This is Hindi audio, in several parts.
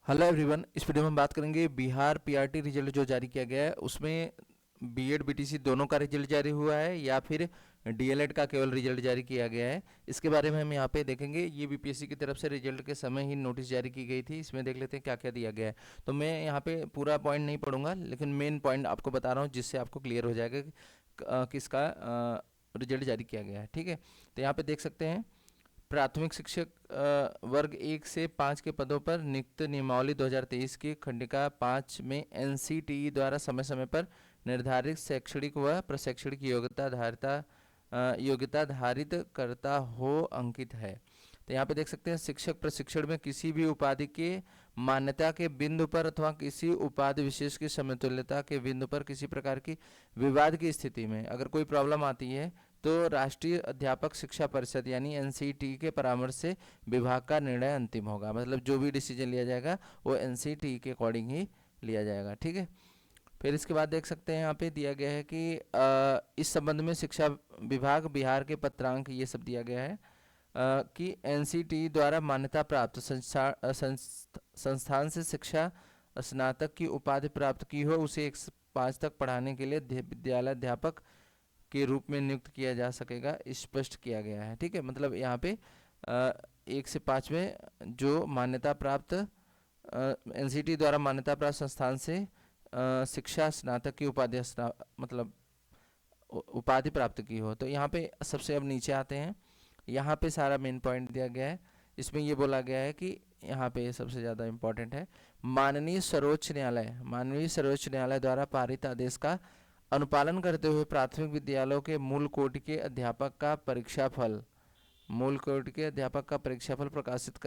Hello everyone. इस वीडियो में हम बात करेंगे बिहार पीआरटी रिजल्ट जो जारी किया गया है उसमें बीएड बीटीसी दोनों का रिजल्ट जारी हुआ है या फिर डीएलएड का केवल रिजल्ट जारी किया गया है। इसके बारे में हम यहाँ पे देखेंगे। ये बीपीएससी की तरफ से रिजल्ट के समय ही नोटिस जारी की गई थी। इसमें देख लेते हैं क्या क्या दिया गया है। तो मैं यहाँ पे पूरा पॉइंट नहीं पढ़ूंगा, लेकिन मेन पॉइंट आपको बता रहा हूँ जिससे आपको क्लियर हो जाएगा कि किसका रिजल्ट जारी किया गया है। ठीक है, तो यहाँ पे देख सकते हैं प्राथमिक शिक्षक वर्ग 1 से 5 के पदों पर नियुक्त नियमावली 2023 की खंडिका 5 में एनसीटीई द्वारा समय समय पर निर्धारित शैक्षणिक व प्रशैक्षणिक योग्यता धारित करता हो अंकित है। तो यहाँ पे देख सकते हैं शिक्षक प्रशिक्षण में किसी भी उपाधि के मान्यता के बिंदु पर अथवा किसी उपाधि विशेष की समतुल्यता के बिंदु पर किसी प्रकार की विवाद की स्थिति में अगर कोई प्रॉब्लम आती है तो राष्ट्रीय अध्यापक शिक्षा परिषद यानी एनसीटी के परामर्श से विभाग का निर्णय अंतिम होगा। मतलब जो भी डिसीजन लिया जाएगा वो एनसीटी के अकॉर्डिंग ही लिया जाएगा। ठीक है, फिर इसके बाद देख सकते हैं यहाँ पे दिया गया है कि इस संबंध में शिक्षा विभाग बिहार के पत्रांक ये सब दिया गया है कि एनसीटी द्वारा मान्यता प्राप्त संस्थान से शिक्षा स्नातक की उपाधि प्राप्त की हो उसे 1 से 5 तक पढ़ाने के लिए विद्यालय अध्यापक के रूप में नियुक्त किया जा सकेगा, स्पष्ट किया गया है। ठीक है, मतलब यहाँ पे 1 से 5 में जो मान्यता प्राप्त एनसीटी द्वारा मान्यता प्राप्त संस्थान से शिक्षा स्नातक की उपाधि मतलब उपाधि प्राप्त की हो। तो यहाँ पे सबसे अब नीचे आते हैं। यहाँ पे सारा मेन पॉइंट दिया गया है। इसमें ये बोला गया है कि यहाँ पे सबसे ज़्यादा इम्पोर्टेंट है, माननीय सर्वोच्च न्यायालय द्वारा पारित आदेश का अनुपालन करते हुए प्राथमिक विद्यालयों के मूल कोटि के अध्यापक का परीक्षाफल प्रकाशित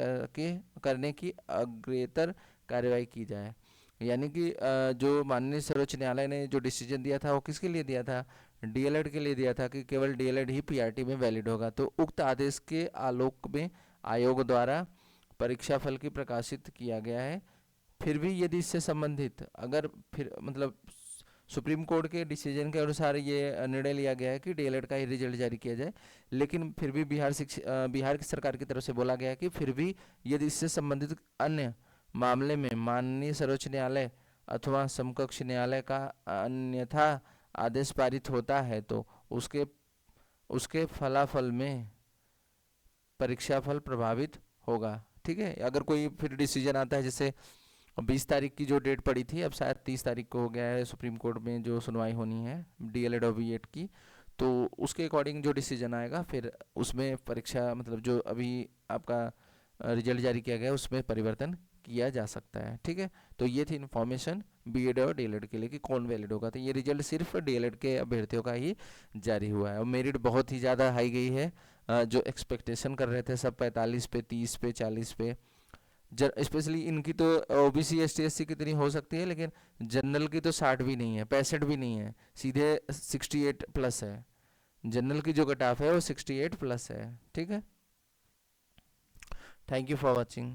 करने की अग्रेतर कार्यवाही की जाए। यानी कि जो माननीय सर्वोच्च न्यायालय ने जो डिसीजन दिया था वो किसके लिए दिया था? डीएलएड के लिए दिया था कि केवल डीएलएड ही पीआरटी में वैलिड होगा। तो उक्त आदेश के आलोक में आयोग द्वारा परीक्षाफल की प्रकाशित किया गया है। फिर भी यदि इससे संबंधित अगर फिर मतलब सुप्रीम कोर्ट के डिसीजन के अनुसार ये निर्णय लिया गया है कि डीएलएड का ही रिजल्ट जारी किया जाए, लेकिन फिर भी बिहार की सरकार की तरफ से बोला गया है कि फिर भी यदि इससे संबंधित अन्य मामले में माननीय सर्वोच्च न्यायालय अथवा समकक्ष न्यायालय का अन्यथा आदेश पारित होता है तो उसके उसके फलाफल में परीक्षाफल प्रभावित होगा। ठीक है, अगर कोई फिर डिसीजन आता है, जैसे 20 तारीख की जो डेट पड़ी थी अब शायद 30 तारीख को हो गया है, सुप्रीम कोर्ट में जो सुनवाई होनी है डीएलएड और बीएड की, तो उसके अकॉर्डिंग जो डिसीजन आएगा फिर उसमें परीक्षा मतलब जो अभी आपका रिजल्ट जारी किया गया है उसमें परिवर्तन किया जा सकता है। ठीक है, तो ये थी इन्फॉर्मेशन बीएड और डीएलएड के लिए कि कौन वैलिड होगा। तो ये रिजल्ट सिर्फ डीएलएड के अभ्यर्थियों का ही जारी हुआ है और मेरिट बहुत ही ज़्यादा हाई गई है। जो एक्सपेक्टेशन कर रहे थे सब 45 पे, 30 पे, 40 पे, स्पेशली इनकी तो ओबीसी एसटी एससी कितनी हो सकती है, लेकिन जनरल की तो 60 भी नहीं है, 65 भी नहीं है, सीधे 68 प्लस है। जनरल की जो कट ऑफ है वो 68 प्लस है। ठीक है, थैंक यू फॉर वॉचिंग।